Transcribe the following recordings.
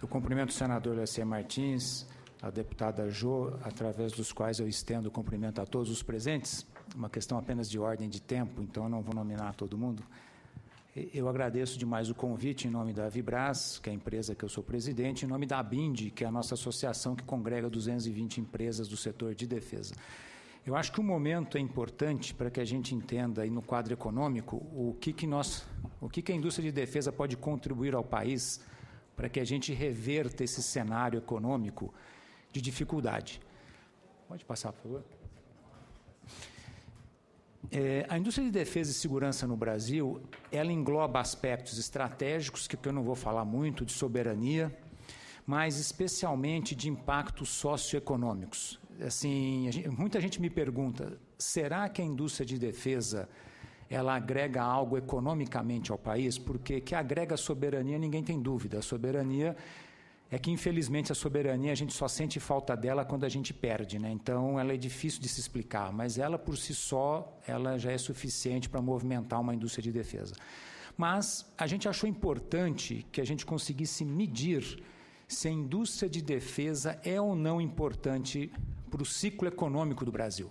Eu cumprimento o senador Lacer Martins, a deputada Jô, através dos quais eu estendo o cumprimento a todos os presentes. Uma questão apenas de ordem de tempo, então eu não vou nominar todo mundo. Eu agradeço demais o convite em nome da Vibras, que é a empresa que eu sou presidente, em nome da ABIND, que é a nossa associação que congrega 220 empresas do setor de defesa. Eu acho que o momento é importante para que a gente entenda, aí no quadro econômico, o que a indústria de defesa pode contribuir ao país para que a gente reverta esse cenário econômico de dificuldade. Pode passar, por favor. A indústria de defesa e segurança no Brasil, ela engloba aspectos estratégicos, que eu não vou falar muito, de soberania, mas especialmente de impactos socioeconômicos. Assim, muita gente me pergunta, será que a indústria de defesa ela agrega algo economicamente ao país? Porque que agrega soberania, ninguém tem dúvida. A soberania é que, infelizmente, a soberania, a gente só sente falta dela quando a gente perde, né? Então, ela é difícil de se explicar, mas ela, por si só, ela já é suficiente para movimentar uma indústria de defesa. Mas a gente achou importante que a gente conseguisse medir se a indústria de defesa é ou não importante para o ciclo econômico do Brasil.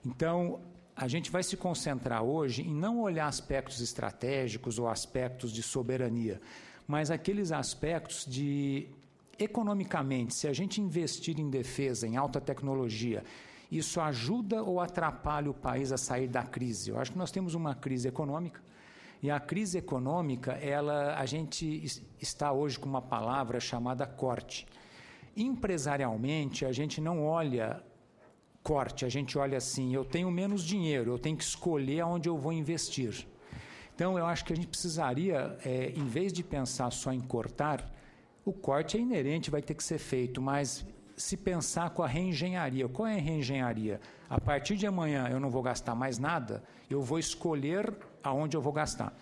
Então, a gente vai se concentrar hoje em não olhar aspectos estratégicos ou aspectos de soberania, mas aqueles aspectos de, economicamente, se a gente investir em defesa, em alta tecnologia, isso ajuda ou atrapalha o país a sair da crise? Eu acho que nós temos uma crise econômica, e a crise econômica, a gente está hoje com uma palavra chamada corte. Empresarialmente, a gente não olha corte, a gente olha assim, eu tenho menos dinheiro, eu tenho que escolher aonde eu vou investir. Então, eu acho que a gente precisaria, em vez de pensar só em cortar, o corte é inerente, vai ter que ser feito, mas se pensar com a reengenharia. Qual é a reengenharia? A partir de amanhã eu não vou gastar mais nada, eu vou escolher aonde eu vou gastar.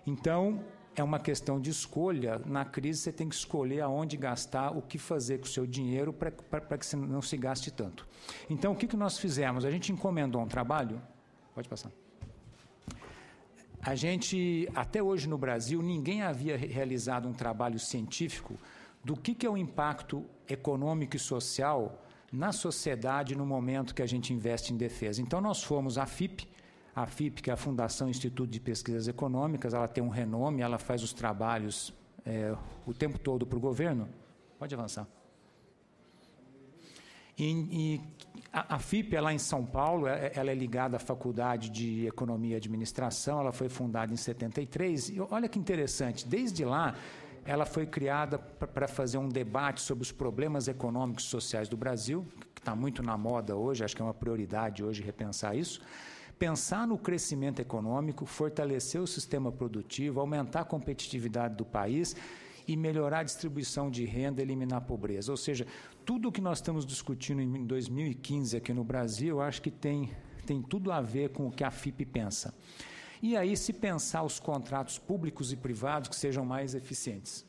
Então, é uma questão de escolha. Na crise, você tem que escolher aonde gastar, o que fazer com o seu dinheiro para que não se gaste tanto. Então, o que nós fizemos? A gente encomendou um trabalho. Pode passar. A gente, até hoje no Brasil, ninguém havia realizado um trabalho científico do que é o impacto econômico e social na sociedade no momento que a gente investe em defesa. Então, nós fomos à FIP, que é a Fundação Instituto de Pesquisas Econômicas, ela tem um renome, ela faz os trabalhos o tempo todo para o governo. Pode avançar. A FIP é lá em São Paulo, ela é ligada à Faculdade de Economia e Administração, ela foi fundada em 73, e olha que interessante, desde lá ela foi criada para fazer um debate sobre os problemas econômicos e sociais do Brasil, que está muito na moda hoje, acho que é uma prioridade hoje repensar isso, pensar no crescimento econômico, fortalecer o sistema produtivo, aumentar a competitividade do país e melhorar a distribuição de renda, eliminar a pobreza. Ou seja, tudo o que nós estamos discutindo em 2015 aqui no Brasil, eu acho que tem tudo a ver com o que a FIP pensa. E aí, se pensar os contratos públicos e privados que sejam mais eficientes.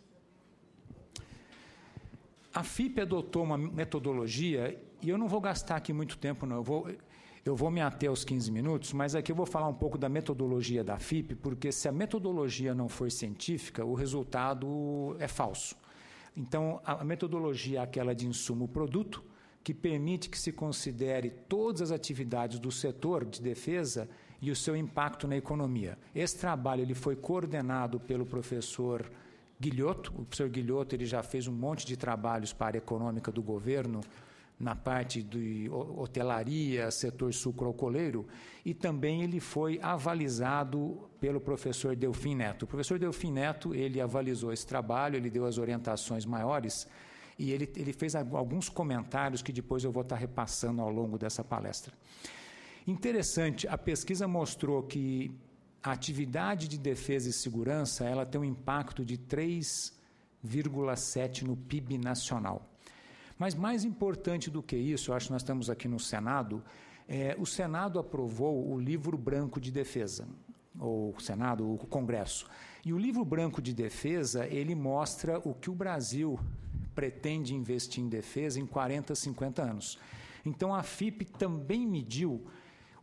A FIP adotou uma metodologia, e eu não vou gastar aqui muito tempo, não. Eu vou me ater aos 15 minutos, mas aqui eu vou falar um pouco da metodologia da FIP, porque se a metodologia não for científica, o resultado é falso. Então, a metodologia é aquela de insumo-produto, que permite que se considere todas as atividades do setor de defesa e o seu impacto na economia. Esse trabalho ele foi coordenado pelo professor Guilhoto. O professor Guilhoto ele já fez um monte de trabalhos para a área econômica do governo, na parte de hotelaria, setor sucroalcooleiro, e também ele foi avalizado pelo professor Delfim Neto. O professor Delfim Neto, ele avalizou esse trabalho, ele deu as orientações maiores, e ele fez alguns comentários que depois eu vou estar repassando ao longo dessa palestra. Interessante, a pesquisa mostrou que a atividade de defesa e segurança ela tem um impacto de 3,7 no PIB nacional. Mas mais importante do que isso, eu acho que nós estamos aqui no Senado, o Senado aprovou o Livro Branco de Defesa, ou o Senado, o Congresso. E o Livro Branco de Defesa, ele mostra o que o Brasil pretende investir em defesa em 40, 50 anos. Então, a FIP também mediu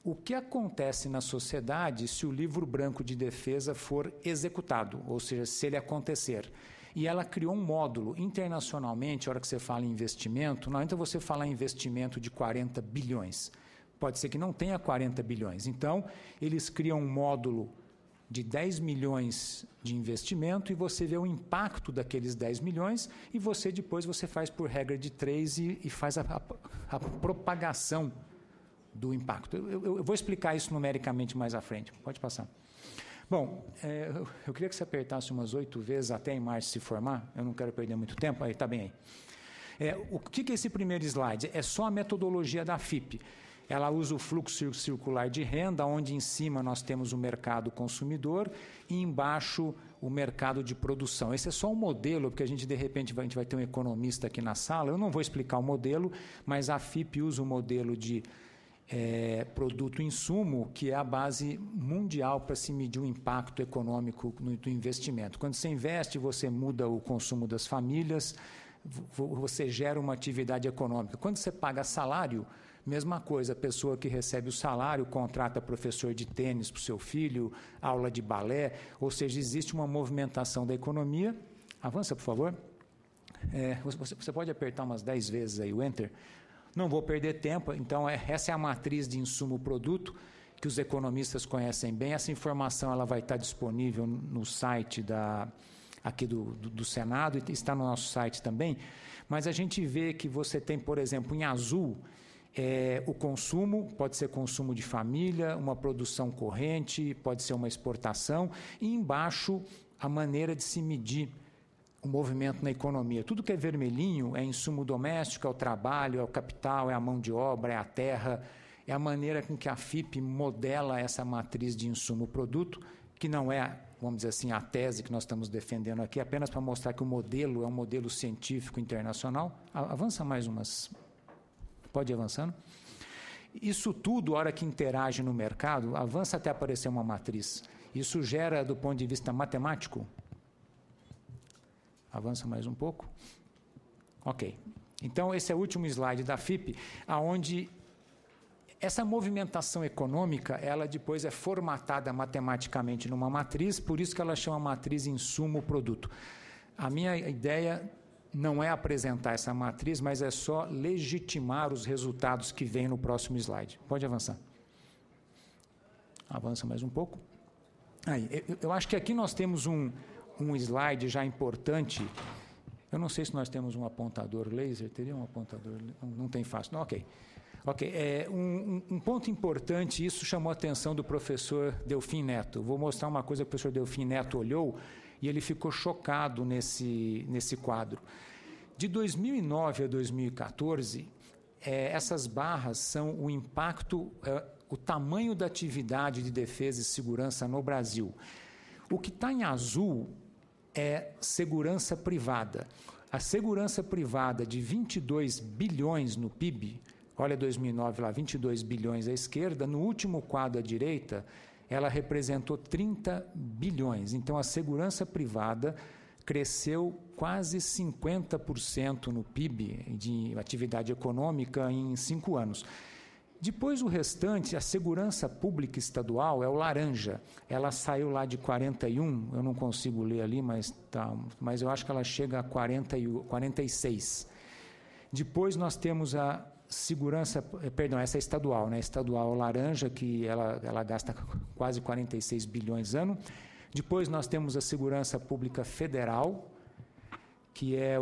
o que acontece na sociedade se o Livro Branco de Defesa for executado, ou seja, se ele acontecer. E ela criou um módulo. Internacionalmente, a hora que você fala em investimento, não adianta você falar em investimento de 40 bilhões. Pode ser que não tenha 40 bilhões. Então, eles criam um módulo de 10 milhões de investimento e você vê o impacto daqueles 10 milhões e você depois você faz por regra de 3 e faz a propagação do impacto. Eu vou explicar isso numericamente mais à frente. Pode passar. Bom, eu queria que você apertasse umas 8 vezes até em março se formar. Eu não quero perder muito tempo. Aí, está bem aí. O que é esse primeiro slide? É só a metodologia da FIP. Ela usa o fluxo circular de renda, onde em cima nós temos o mercado consumidor e embaixo o mercado de produção. Esse é só um modelo, porque de repente, a gente vai ter um economista aqui na sala. Eu não vou explicar o modelo, mas a FIP usa o modelo de produto-insumo, que é a base mundial para se medir o impacto econômico do investimento. Quando você investe, você muda o consumo das famílias, você gera uma atividade econômica. Quando você paga salário, mesma coisa, a pessoa que recebe o salário contrata professor de tênis para o seu filho, aula de balé, ou seja, existe uma movimentação da economia. Avança, por favor. Você pode apertar umas 10 vezes aí o Enter. Não vou perder tempo, então essa é a matriz de insumo-produto que os economistas conhecem bem. Essa informação ela vai estar disponível no site aqui do Senado e está no nosso site também, mas a gente vê que você tem, por exemplo, em azul, o consumo, pode ser consumo de família, uma produção corrente, pode ser uma exportação, e embaixo a maneira de se medir o movimento na economia. Tudo que é vermelhinho é insumo doméstico, é o trabalho, é o capital, é a mão de obra, é a terra, é a maneira com que a FIP modela essa matriz de insumo-produto, que não é, vamos dizer assim, a tese que nós estamos defendendo aqui, apenas para mostrar que o modelo é um modelo científico internacional. Avança mais umas. Pode ir avançando. Isso tudo, a hora que interage no mercado, avança até aparecer uma matriz. Isso gera, do ponto de vista matemático, avança mais um pouco. Ok. Então, esse é o último slide da FIP, onde essa movimentação econômica, ela depois é formatada matematicamente numa matriz, por isso que ela chama matriz insumo-produto. A minha ideia não é apresentar essa matriz, mas é só legitimar os resultados que vêm no próximo slide. Pode avançar. Avança mais um pouco. Aí, eu acho que aqui nós temos um slide já importante. Eu não sei se nós temos um apontador laser. Teria um apontador? Não tem fácil. Não, ok. Um ponto importante, isso chamou a atenção do professor Delfim Neto. Vou mostrar uma coisa que o professor Delfim Neto olhou e ele ficou chocado nesse quadro. De 2009 a 2014, essas barras são o impacto, o tamanho da atividade de defesa e segurança no Brasil. O que está em azul é segurança privada. A segurança privada de 22 bilhões no PIB, olha 2009 lá, 22 bilhões à esquerda, no último quadro à direita, ela representou 30 bilhões. Então, a segurança privada cresceu quase 50% no PIB de atividade econômica em 5 anos. Depois, o restante, a segurança pública estadual, é o laranja. Ela saiu lá de 41, eu não consigo ler ali, mas eu acho que ela chega a 46. Depois, nós temos a segurança, perdão, essa é estadual, né? Estadual laranja, que ela gasta quase 46 bilhões ano. Depois, nós temos a segurança pública federal, que é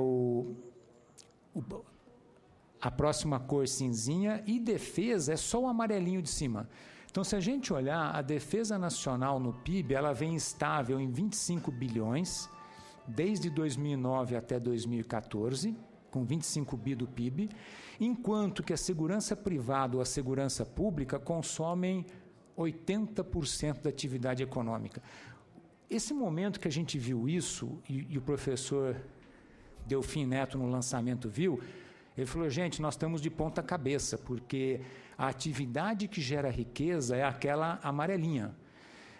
a próxima cor cinzinha, e defesa é só o amarelinho de cima. Então, se a gente olhar, a defesa nacional no PIB, ela vem estável em 25 bilhões, desde 2009 até 2014, com 25 bi do PIB, enquanto que a segurança privada ou a segurança pública consomem 80% da atividade econômica. Esse momento que a gente viu isso, e o professor Delfim Neto no lançamento viu, ele falou, gente, nós estamos de ponta cabeça, porque a atividade que gera riqueza é aquela amarelinha.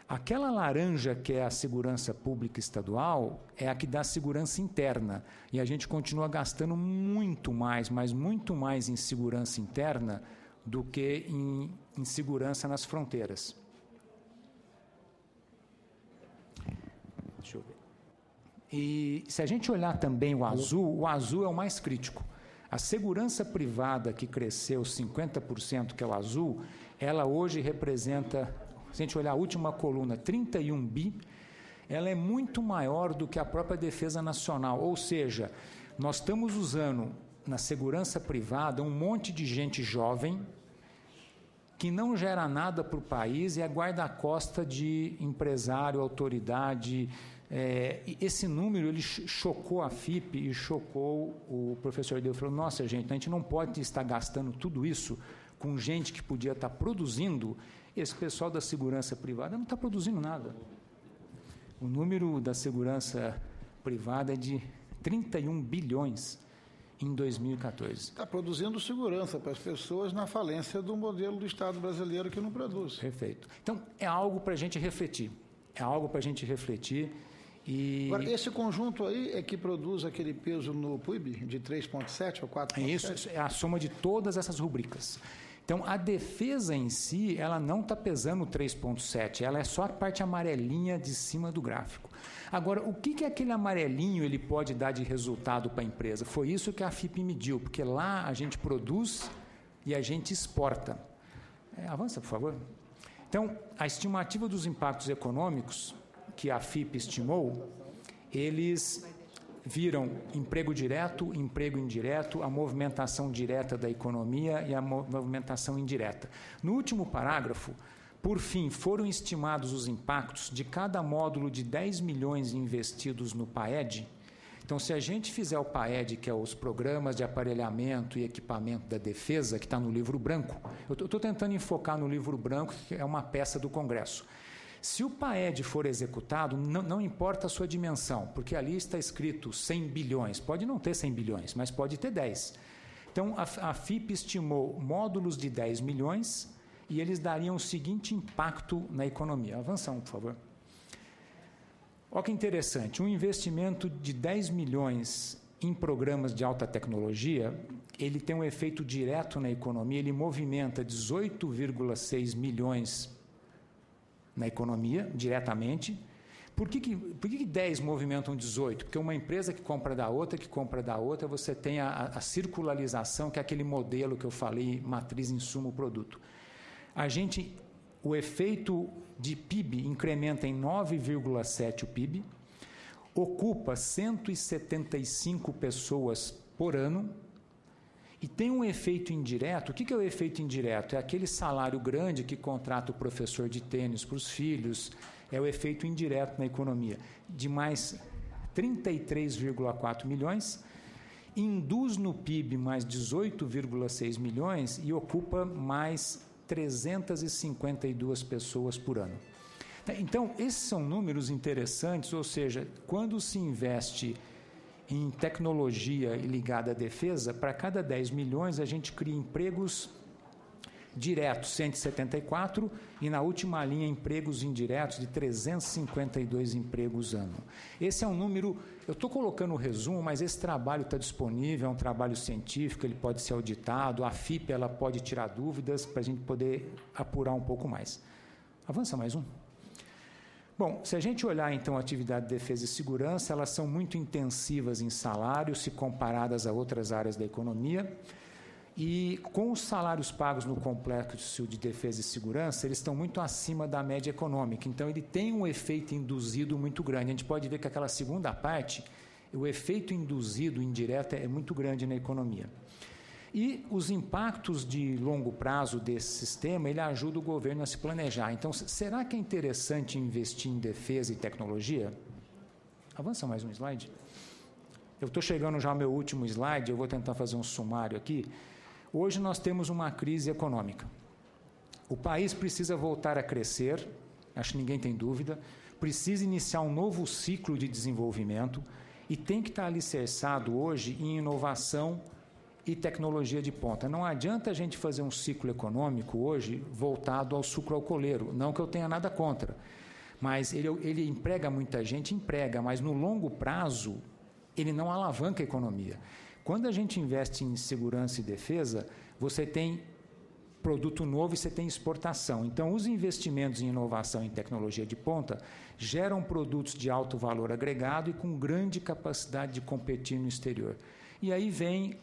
Aquela laranja, que é a segurança pública estadual, é a que dá segurança interna. E a gente continua gastando muito mais, mas muito mais em segurança interna do que em segurança nas fronteiras. Deixa eu ver. E se a gente olhar também o azul é o mais crítico. A segurança privada que cresceu 50%, que é o azul, ela hoje representa, se a gente olhar a última coluna, 31 bi, ela é muito maior do que a própria defesa nacional. Ou seja, nós estamos usando na segurança privada um monte de gente jovem que não gera nada para o país e é guarda-costa de empresário, autoridade. Esse número ele chocou a FIP e chocou o professor Deu. Falou, nossa, gente, a gente não pode estar gastando tudo isso com gente que podia estar produzindo. Esse pessoal da segurança privada não está produzindo nada. O número da segurança privada é de 31 bilhões em 2014. Está produzindo segurança para as pessoas na falência do modelo do Estado brasileiro que não produz. Perfeito. Então, é algo para a gente refletir. Agora, esse conjunto aí é que produz aquele peso no PIB de 3,7 ou 4,7? Isso é a soma de todas essas rubricas. Então, a defesa em si, ela não está pesando 3,7, ela é só a parte amarelinha de cima do gráfico. Agora, o que aquele amarelinho ele pode dar de resultado para a empresa? Foi isso que a FIP mediu, porque lá a gente produz e a gente exporta. Avança, por favor. Então, a estimativa dos impactos econômicos que a FIP estimou, eles viram emprego direto, emprego indireto, a movimentação direta da economia e a movimentação indireta. No último parágrafo, por fim, foram estimados os impactos de cada módulo de 10 milhões investidos no PAED. Então, se a gente fizer o PAED, que é os programas de aparelhamento e equipamento da defesa, que está no livro branco, eu estou tentando enfocar no livro branco, que é uma peça do Congresso. Se o PAED for executado, não importa a sua dimensão, porque ali está escrito 100 bilhões. Pode não ter 100 bilhões, mas pode ter 10. Então, a FIP estimou módulos de 10 milhões e eles dariam o seguinte impacto na economia. Avança por favor. Olha que interessante, um investimento de 10 milhões em programas de alta tecnologia, ele tem um efeito direto na economia, ele movimenta 18,6 milhões na economia, diretamente. Por que 10 movimentam 18? Porque uma empresa que compra da outra, você tem a circularização, que é aquele modelo que eu falei, matriz, insumo, produto. O efeito de PIB incrementa em 9,7 o PIB, ocupa 175 pessoas por ano, e tem um efeito indireto. O que é o efeito indireto? É aquele salário grande que contrata o professor de tênis para os filhos, é o efeito indireto na economia, de mais 33,4 milhões, induz no PIB mais 18,6 milhões e ocupa mais 352 pessoas por ano. Então, esses são números interessantes, ou seja, quando se investe em tecnologia ligada à defesa, para cada 10 milhões a gente cria empregos diretos, 174, e na última linha empregos indiretos de 352 empregos ano. Esse é um número, eu estou colocando o resumo, mas esse trabalho está disponível, é um trabalho científico, ele pode ser auditado, a FIP ela pode tirar dúvidas para a gente poder apurar um pouco mais. Avança mais um. Bom, se a gente olhar então a atividade de defesa e segurança, elas são muito intensivas em salário se comparadas a outras áreas da economia, e com os salários pagos no complexo de defesa e segurança, eles estão muito acima da média econômica, então ele tem um efeito induzido muito grande. A gente pode ver que aquela segunda parte, o efeito induzido indireto é muito grande na economia. E os impactos de longo prazo desse sistema, ele ajuda o governo a se planejar. Então, será que é interessante investir em defesa e tecnologia? Avança mais um slide. Eu estou chegando já ao meu último slide, eu vou tentar fazer um sumário aqui. Hoje nós temos uma crise econômica. O país precisa voltar a crescer, acho que ninguém tem dúvida, precisa iniciar um novo ciclo de desenvolvimento e tem que estar alicerçado hoje em inovação e tecnologia de ponta. Não adianta a gente fazer um ciclo econômico hoje voltado ao sucro alcooleiro, não que eu tenha nada contra, mas ele emprega muita gente, mas no longo prazo ele não alavanca a economia. Quando a gente investe em segurança e defesa, você tem produto novo e você tem exportação. Então, os investimentos em inovação e tecnologia de ponta geram produtos de alto valor agregado e com grande capacidade de competir no exterior. E aí vem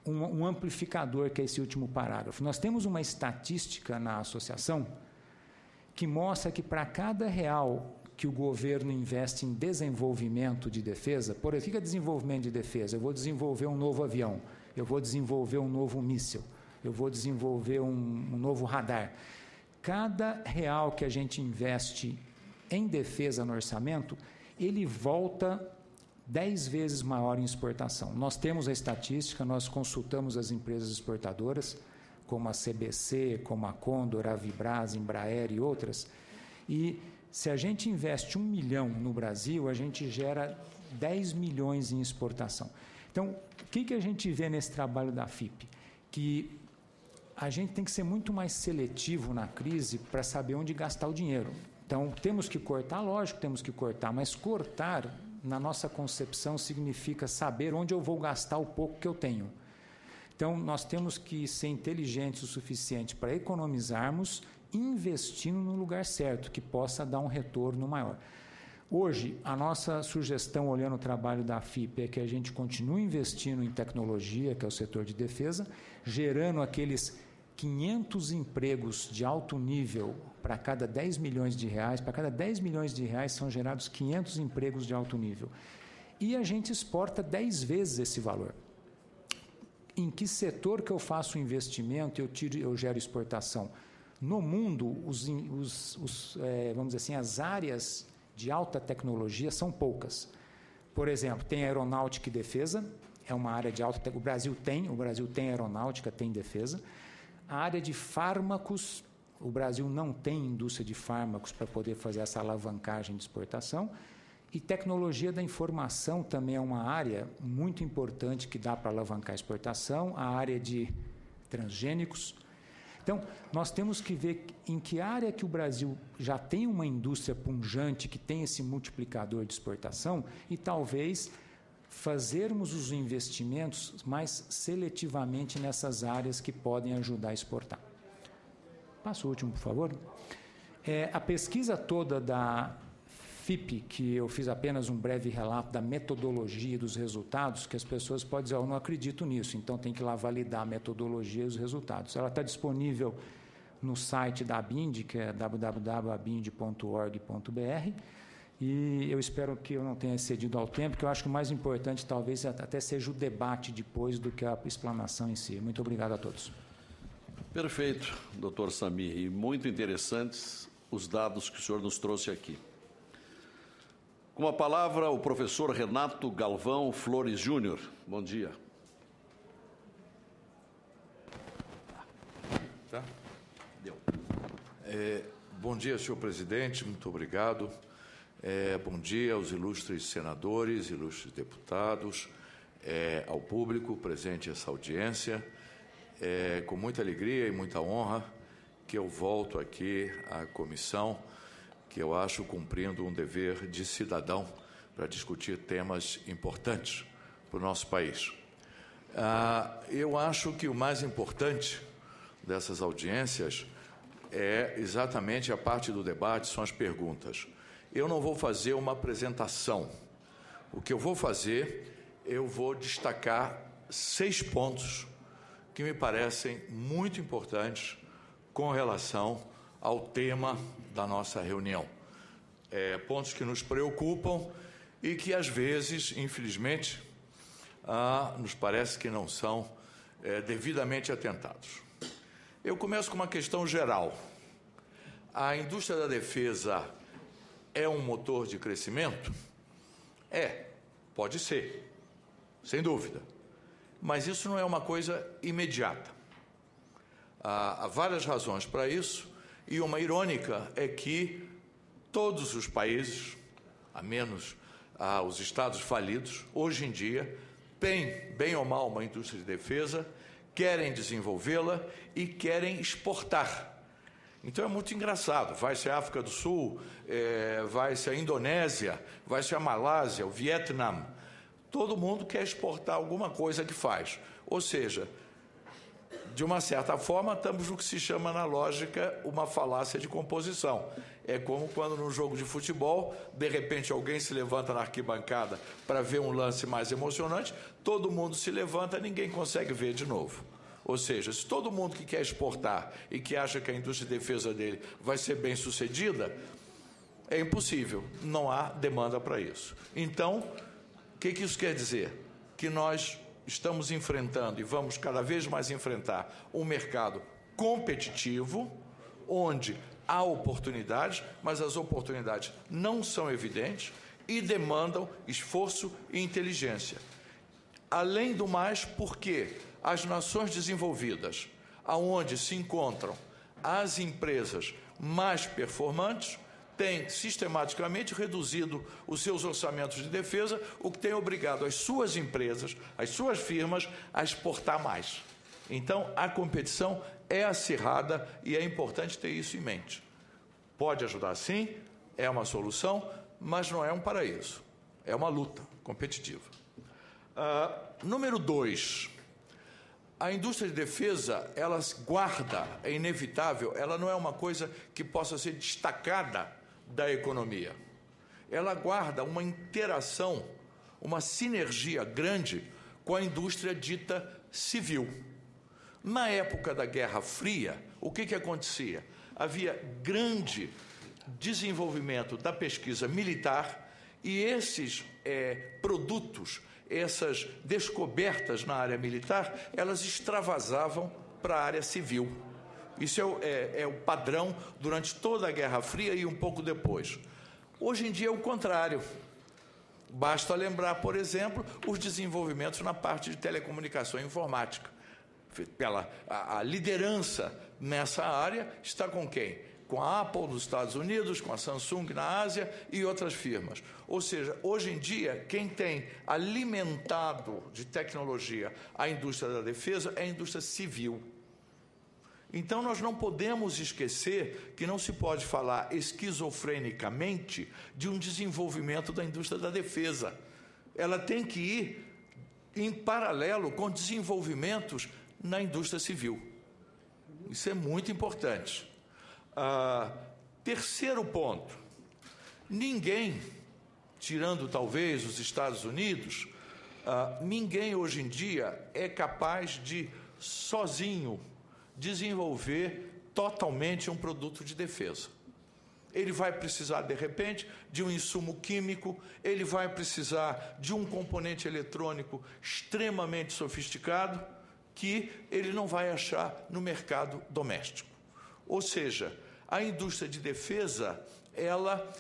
um amplificador, que é esse último parágrafo. Nós temos uma estatística na associação que mostra que para cada real que o governo investe em desenvolvimento de defesa, por exemplo, o que é desenvolvimento de defesa? Eu vou desenvolver um novo avião, eu vou desenvolver um novo míssil, eu vou desenvolver um novo radar. Cada real que a gente investe em defesa no orçamento, ele volta 10 vezes maior em exportação. Nós temos a estatística, nós consultamos as empresas exportadoras, como a CBC, como a Condor, a Vibraz, Embraer e outras, e se a gente investe 1 milhão no Brasil, a gente gera 10 milhões em exportação. Então, o que a gente vê nesse trabalho da FIP? Que a gente tem que ser muito mais seletivo na crise para saber onde gastar o dinheiro. Então, temos que cortar, lógico, temos que cortar, mas cortar, na nossa concepção, significa saber onde eu vou gastar o pouco que eu tenho. Então, nós temos que ser inteligentes o suficiente para economizarmos, investindo no lugar certo, que possa dar um retorno maior. Hoje, a nossa sugestão, olhando o trabalho da FIP, é que a gente continue investindo em tecnologia, que é o setor de defesa, gerando aqueles 500 empregos de alto nível para cada 10 milhões de reais. Para cada 10 milhões de reais são gerados 500 empregos de alto nível. E a gente exporta 10 vezes esse valor. Em que setor que eu faço o investimento e eu gero exportação? No mundo, vamos dizer assim, as áreas de alta tecnologia são poucas. Por exemplo, tem aeronáutica e defesa, é uma área de alta tecnologia. O Brasil tem aeronáutica, tem defesa. A área de fármacos, o Brasil não tem indústria de fármacos para poder fazer essa alavancagem de exportação. E tecnologia da informação também é uma área muito importante que dá para alavancar a exportação, a área de transgênicos. Então, nós temos que ver em que área que o Brasil já tem uma indústria pujante, que tem esse multiplicador de exportação, e talvez fazermos os investimentos mais seletivamente nessas áreas que podem ajudar a exportar. Passa o último, por favor. A pesquisa toda da FIP, que eu fiz apenas um breve relato da metodologia e dos resultados, que as pessoas podem dizer, eu não acredito nisso, então tem que ir lá validar a metodologia e os resultados. Ela está disponível no site da ABIND, que é www.abind.org.br, e eu espero que eu não tenha excedido ao tempo, que eu acho que o mais importante talvez até seja o debate depois do que a explanação em si. Muito obrigado a todos. Perfeito, doutor Samir, e muito interessantes os dados que o senhor nos trouxe aqui. Com a palavra, o professor Renato Galvão Flores Júnior. Bom dia. Tá? Deu. Bom dia, senhor presidente, muito obrigado. Bom dia aos ilustres senadores, ilustres deputados, ao público presente nessa audiência. Com muita alegria e muita honra que eu volto aqui à comissão, que eu acho cumprindo um dever de cidadão para discutir temas importantes para o nosso país. Eu acho que o mais importante dessas audiências é exatamente a parte do debate, são as perguntas. Eu não vou fazer uma apresentação. O que eu vou fazer, eu vou destacar 6 pontos que me parecem muito importantes com relação ao tema da nossa reunião. Pontos que nos preocupam e que, às vezes, infelizmente, nos parece que não são devidamente atentados. Eu começo com uma questão geral. A indústria da defesa é um motor de crescimento? Pode ser, sem dúvida. Mas isso não é uma coisa imediata. Há várias razões para isso, e uma irônica é que todos os países, a menos os estados falidos, hoje em dia, têm, bem ou mal, uma indústria de defesa, querem desenvolvê-la e querem exportar. Então é muito engraçado, vai-se a África do Sul, vai-se a Indonésia, vai-se a Malásia, o Vietnã, todo mundo quer exportar alguma coisa que faz. Ou seja, de uma certa forma, estamos no que se chama na lógica uma falácia de composição. É como quando num jogo de futebol, de repente alguém se levanta na arquibancada para ver um lance mais emocionante, todo mundo se levanta, ninguém consegue ver de novo. Ou seja, se todo mundo que quer exportar e que acha que a indústria de defesa dele vai ser bem sucedida, é impossível, não há demanda para isso. Então, o que isso quer dizer? Que nós estamos enfrentando e vamos cada vez mais enfrentar um mercado competitivo, onde há oportunidades, mas as oportunidades não são evidentes e demandam esforço e inteligência. Além do mais, porque as nações desenvolvidas, aonde se encontram as empresas mais performantes, têm sistematicamente reduzido os seus orçamentos de defesa, o que tem obrigado as suas empresas, as suas firmas, a exportar mais. Então, a competição é acirrada e é importante ter isso em mente. Pode ajudar sim, é uma solução, mas não é um paraíso. É uma luta competitiva. Número 2. A indústria de defesa, ela guarda, é inevitável, ela não é uma coisa que possa ser destacada da economia. Ela guarda uma interação, uma sinergia grande com a indústria dita civil. Na época da Guerra Fria, o que acontecia? Havia grande desenvolvimento da pesquisa militar e esses produtos, essas descobertas na área militar, elas extravasavam para a área civil. Isso é o padrão durante toda a Guerra Fria e um pouco depois. Hoje em dia é o contrário. Basta lembrar, por exemplo, os desenvolvimentos na parte de telecomunicação e informática. A liderança nessa área está com quem? Com a Apple nos Estados Unidos, com a Samsung na Ásia e outras firmas. Ou seja, hoje em dia, quem tem alimentado de tecnologia a indústria da defesa é a indústria civil. Então, nós não podemos esquecer que não se pode falar esquizofrenicamente de um desenvolvimento da indústria da defesa. Ela tem que ir em paralelo com desenvolvimentos na indústria civil. Isso é muito importante. Terceiro ponto. Ninguém, tirando talvez os Estados Unidos, ninguém hoje em dia é capaz de, sozinho, desenvolver totalmente um produto de defesa. Ele vai precisar, de repente, de um insumo químico, ele vai precisar de um componente eletrônico extremamente sofisticado que ele não vai achar no mercado doméstico. Ou seja, a indústria de defesa, ela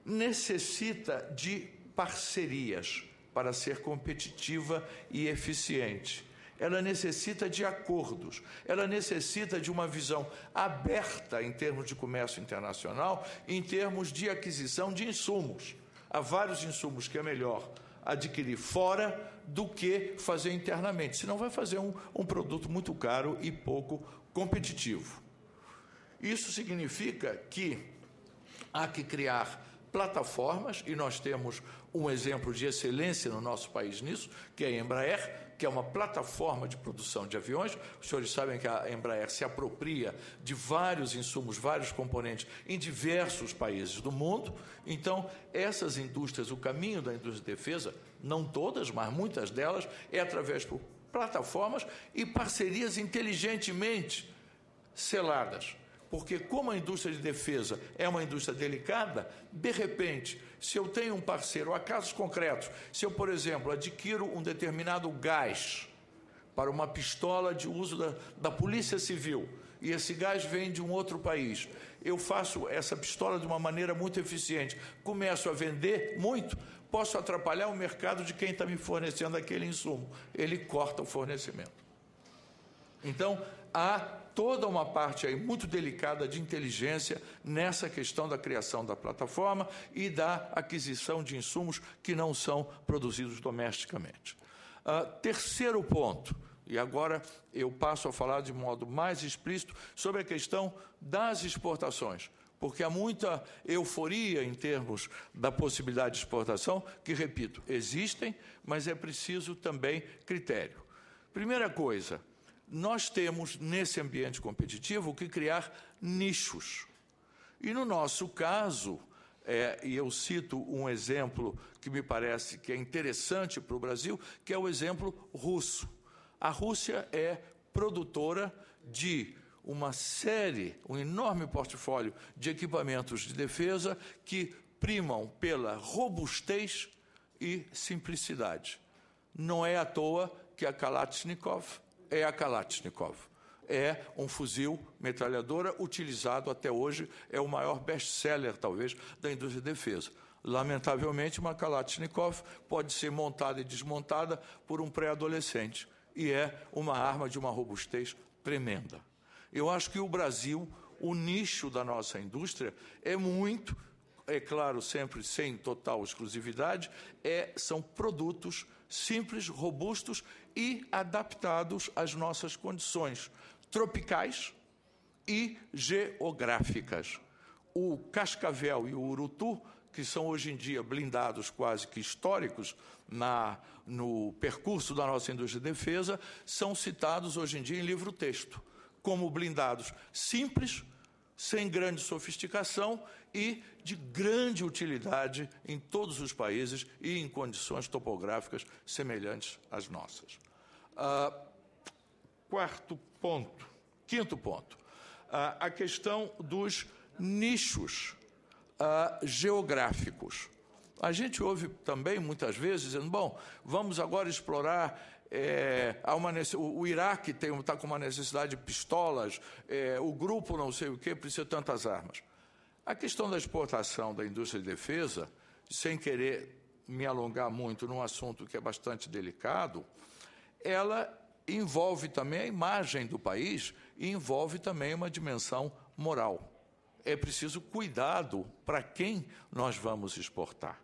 necessita de parcerias para ser competitiva e eficiente. Ela necessita de acordos, ela necessita de uma visão aberta em termos de comércio internacional, em termos de aquisição de insumos. Há vários insumos que é melhor adquirir fora do que fazer internamente, senão vai fazer um produto muito caro e pouco competitivo. Isso significa que há que criar plataformas, e nós temos um exemplo de excelência no nosso país nisso, que é a Embraer, que é uma plataforma de produção de aviões. Os senhores sabem que a Embraer se apropria de vários insumos, vários componentes em diversos países do mundo. Então, essas indústrias, o caminho da indústria de defesa, não todas, mas muitas delas, é através de plataformas e parcerias inteligentemente seladas. Porque como a indústria de defesa é uma indústria delicada, de repente, se eu tenho um parceiro, há casos concretos, se eu, por exemplo, adquiro um determinado gás para uma pistola de uso da Polícia Civil, e esse gás vem de um outro país, eu faço essa pistola de uma maneira muito eficiente, começo a vender muito, posso atrapalhar o mercado de quem está me fornecendo aquele insumo. Ele corta o fornecimento. Então, há toda uma parte aí muito delicada de inteligência nessa questão da criação da plataforma e da aquisição de insumos que não são produzidos domesticamente. Terceiro ponto, e agora eu passo a falar de modo mais explícito sobre a questão das exportações, porque há muita euforia em termos da possibilidade de exportação, que, repito, existem, mas é preciso também critério. Primeira coisa, nós temos, nesse ambiente competitivo, que criar nichos. E, no nosso caso, e eu cito um exemplo que me parece que é interessante para o Brasil, que é o exemplo russo. A Rússia é produtora de uma série, um enorme portfólio de equipamentos de defesa que primam pela robustez e simplicidade. Não é à toa que a Kalashnikov é a Kalashnikov. É um fuzil metralhadora utilizado até hoje, é o maior best-seller, talvez, da indústria de defesa. Lamentavelmente, uma Kalashnikov pode ser montada e desmontada por um pré-adolescente, e é uma arma de uma robustez tremenda. Eu acho que o Brasil, o nicho da nossa indústria, é muito, é claro, sempre sem total exclusividade, são produtos simples, robustos e adaptados às nossas condições tropicais e geográficas. O Cascavel e o Urutu, que são hoje em dia blindados quase que históricos no percurso da nossa indústria de defesa, são citados hoje em dia em livro-texto, como blindados simples, sem grande sofisticação e de grande utilidade em todos os países e em condições topográficas semelhantes às nossas. Quinto ponto, a questão dos nichos geográficos. A gente ouve também, muitas vezes, dizendo, bom, vamos agora explorar, o Iraque está com uma necessidade de pistolas, o grupo não sei o quê, precisa de tantas armas. A questão da exportação da indústria de defesa, sem querer me alongar muito num assunto que é bastante delicado, ela envolve também a imagem do país e envolve também uma dimensão moral. É preciso cuidado para quem nós vamos exportar.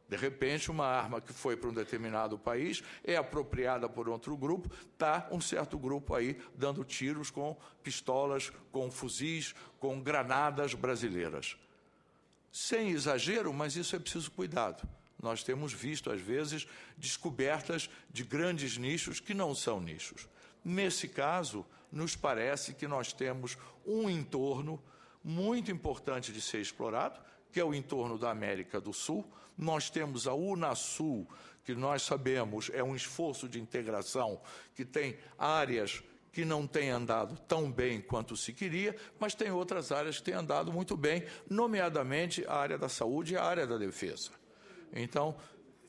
De repente, uma arma que foi para um determinado país é apropriada por outro grupo, está um certo grupo aí dando tiros com pistolas, com fuzis, com granadas brasileiras. Sem exagero, mas isso é preciso cuidado. Nós temos visto, às vezes, descobertas de grandes nichos que não são nichos. Nesse caso, nos parece que nós temos um entorno muito importante de ser explorado, que é o entorno da América do Sul. Nós temos a Unasul, que nós sabemos é um esforço de integração que tem áreas que não têm andado tão bem quanto se queria, mas tem outras áreas que têm andado muito bem, nomeadamente a área da saúde e a área da defesa. Então,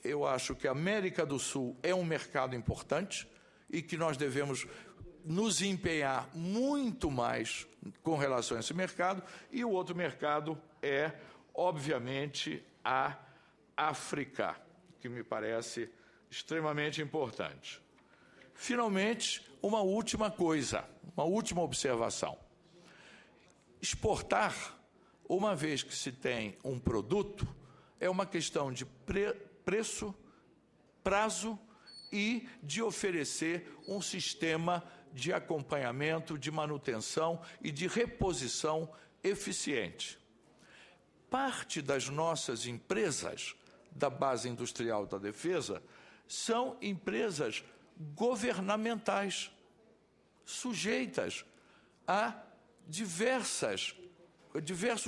eu acho que a América do Sul é um mercado importante e que nós devemos nos empenhar muito mais com relação a esse mercado, e o outro mercado é, obviamente, a África, que me parece extremamente importante. Finalmente, uma última coisa, uma última observação. Exportar, uma vez que se tem um produto, é uma questão de preço, prazo e de oferecer um sistema de acompanhamento, de manutenção e de reposição eficiente. Parte das nossas empresas da base industrial da defesa são empresas governamentais, sujeitas a diversos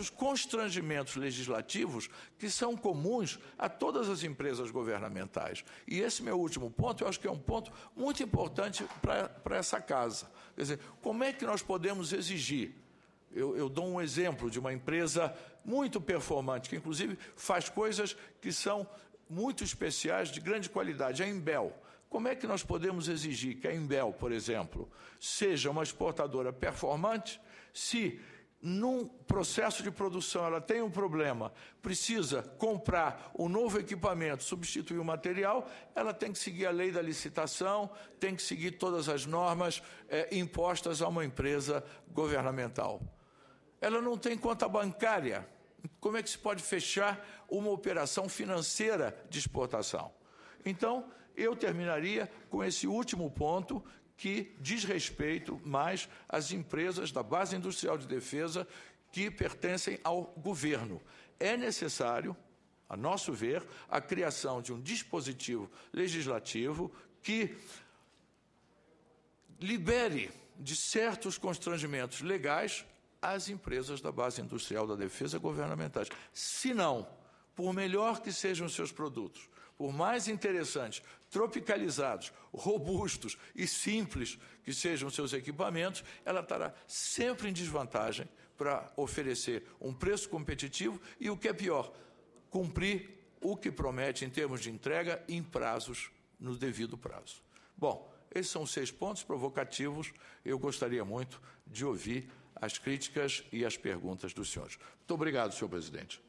constrangimentos legislativos que são comuns a todas as empresas governamentais. E esse meu último ponto, eu acho que é um ponto muito importante para essa casa. Quer dizer, como é que nós podemos exigir? Eu dou um exemplo de uma empresa muito performante, que inclusive faz coisas que são muito especiais, de grande qualidade, a Imbel. Como é que nós podemos exigir que a Imbel, por exemplo, seja uma exportadora performante se, num processo de produção, ela tem um problema, precisa comprar um novo equipamento, substituir o material, ela tem que seguir a lei da licitação, tem que seguir todas as normas impostas a uma empresa governamental. Ela não tem conta bancária. Como é que se pode fechar uma operação financeira de exportação? Então, eu terminaria com esse último ponto, que diz respeito mais às empresas da base industrial de defesa que pertencem ao governo. É necessário, a nosso ver, a criação de um dispositivo legislativo que libere de certos constrangimentos legais as empresas da base industrial da defesa governamentais. Se não, por melhor que sejam os seus produtos, por mais interessantes, tropicalizados, robustos e simples que sejam os seus equipamentos, ela estará sempre em desvantagem para oferecer um preço competitivo e, o que é pior, cumprir o que promete em termos de entrega em prazos, no devido prazo. Bom, esses são 6 pontos provocativos. Eu gostaria muito de ouvir as críticas e as perguntas dos senhores. Muito obrigado, senhor presidente.